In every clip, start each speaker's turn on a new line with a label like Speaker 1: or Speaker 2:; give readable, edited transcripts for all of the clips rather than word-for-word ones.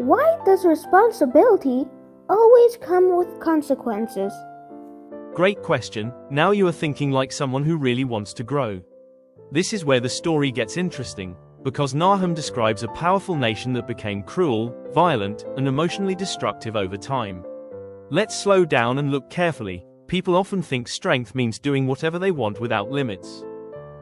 Speaker 1: why does responsibility always come with consequences?
Speaker 2: Great question. Now you are thinking like someone who really wants to grow. This is where the story gets interesting, because Nahum describes a powerful nation that became cruel, violent, and emotionally destructive over time. Let's slow down and look carefully. People often think strength means doing whatever they want without limits.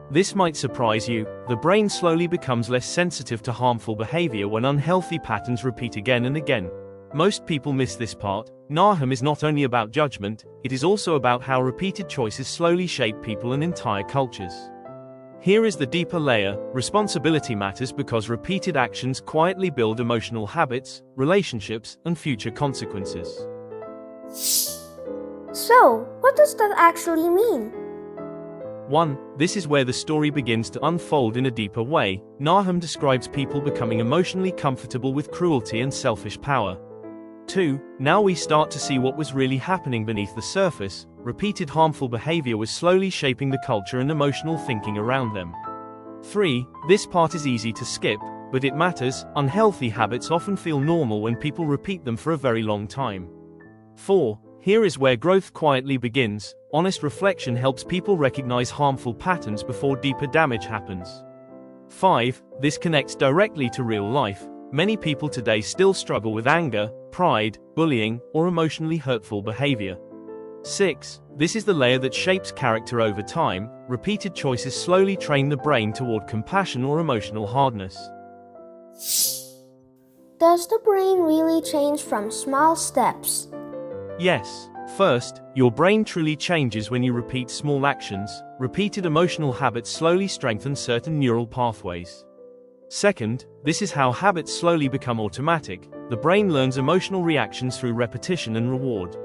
Speaker 2: This might surprise you. The brain slowly becomes less sensitive to harmful behavior when unhealthy patterns repeat again and again. Most people miss this part. Nahum is not only about judgment, it is also about how repeated choices slowly shape people and entire cultures. Here is the deeper layer. Responsibility matters because repeated actions quietly build emotional habits, relationships, and future consequences.
Speaker 1: So, what does that actually mean?
Speaker 2: 1. This is where the story begins to unfold in a deeper way. Nahum describes people becoming emotionally comfortable with cruelty and selfish power. 2. Now we start to see what was really happening beneath the surface. Repeated harmful behavior was slowly shaping the culture and emotional thinking around them. 3. This part is easy to skip, but it matters. Unhealthy habits often feel normal when people repeat them for a very long time. 4. Here is where growth quietly begins. Honest reflection helps people recognize harmful patterns before deeper damage happens. 5. This connects directly to real life. Many people today still struggle with anger, pride, bullying, or emotionally hurtful behavior. 6. This is the layer that shapes character over time. Repeated choices slowly train the brain toward compassion or emotional hardness.
Speaker 1: Does the brain really change from small steps?
Speaker 2: Yes. First, your brain truly changes when you repeat small actions. Repeated emotional habits slowly strengthen certain neural pathways. Second, this is how habits slowly become automatic. The brain learns emotional reactions through repetition and reward.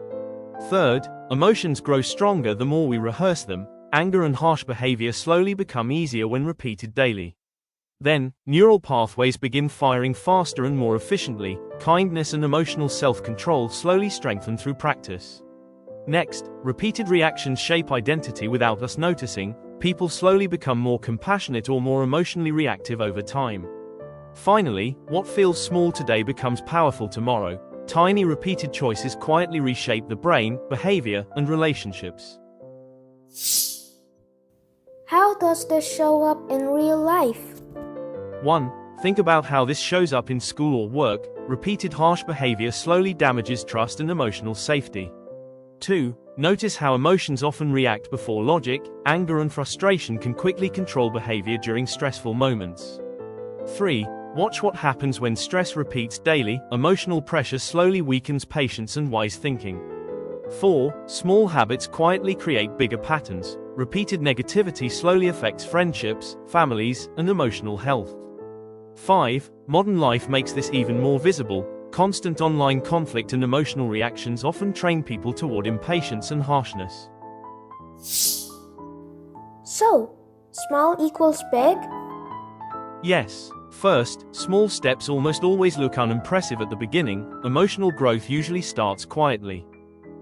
Speaker 2: Third, emotions grow stronger the more we rehearse them. Anger and harsh behavior slowly become easier when repeated daily. Then, neural pathways begin firing faster and more efficiently. Kindness and emotional self-control slowly strengthen through practice. Next, repeated reactions shape identity without us noticing. People slowly become more compassionate or more emotionally reactive over time. Finally, what feels small today becomes powerful tomorrow. Tiny repeated choices quietly reshape the brain, behavior, and relationships.
Speaker 1: How does this show up in real life?
Speaker 2: 1. Think about how this shows up in school or work. Repeated harsh behavior slowly damages trust and emotional safety. 2. Notice how emotions often react before logic. Anger and frustration can quickly control behavior during stressful moments. 3. Watch what happens when stress repeats daily. Emotional pressure slowly weakens patience and wise thinking. 4. Small habits quietly create bigger patterns. Repeated negativity slowly affects friendships, families, and emotional health. 5. Modern life makes this even more visible. Constant online conflict and emotional reactions often train people toward impatience and harshness.
Speaker 1: So, small equals big?
Speaker 2: Yes. First, small steps almost always look unimpressive at the beginning. Emotional growth usually starts quietly.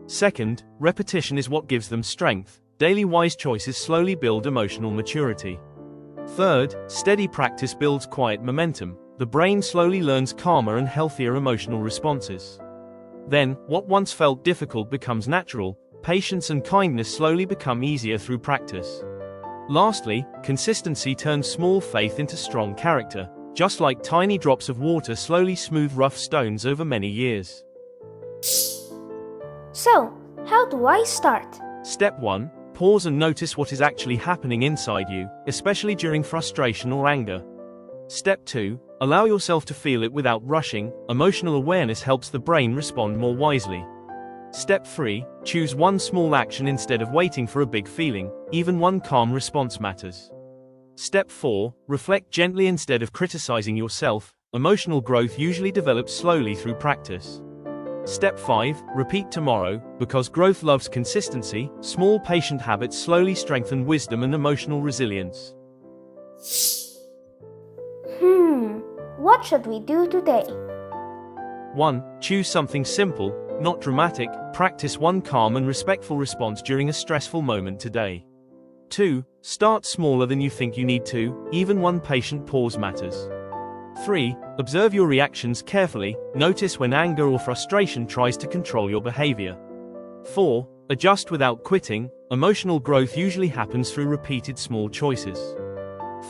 Speaker 2: Second, repetition is what gives them strength. Daily wise choices slowly build emotional maturity. Third, steady practice builds quiet momentum. The brain slowly learns calmer and healthier emotional responses. Then, what once felt difficult becomes natural. Patience and kindness slowly become easier through practice. Lastly, consistency turns small faith into strong character. Just like tiny drops of water slowly smooth rough stones over many years.
Speaker 1: So, how do I start?
Speaker 2: Step 1. Pause and notice what is actually happening inside you, especially during frustration or anger. Step 2. Allow yourself to feel it without rushing. Emotional awareness helps the brain respond more wisely. Step 3. Choose one small action instead of waiting for a big feeling. Even one calm response matters. Step 4. Reflect gently instead of criticizing yourself. Emotional growth usually develops slowly through practice. Step 5. Repeat tomorrow. Because growth loves consistency, small patient habits slowly strengthen wisdom and emotional resilience.
Speaker 1: What should we do today?
Speaker 2: 1. Choose something simple, not dramatic. Practice one calm and respectful response during a stressful moment today. 2. Start smaller than you think you need to. Even one patient pause matters. 3. Observe your reactions carefully, notice when anger or frustration tries to control your behavior. 4. Adjust without quitting, emotional growth usually happens through repeated small choices.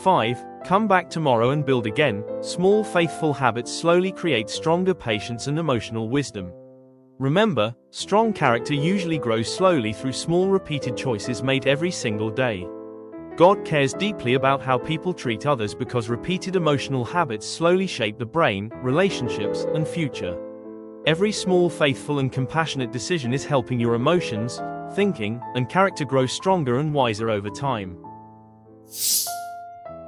Speaker 2: 5. Come back tomorrow and build again, small faithful habits slowly create stronger patience and emotional wisdom. Remember, strong character usually grows slowly through small repeated choices made every single day. God cares deeply about how people treat others because repeated emotional habits slowly shape the brain, relationships, and future. Every small faithful and compassionate decision is helping your emotions, thinking, and character grow stronger and wiser over time.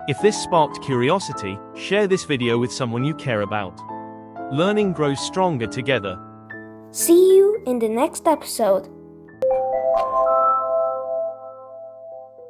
Speaker 2: If this sparked curiosity, share this video with someone you care about. Learning grows stronger together.
Speaker 1: See you in the next episode.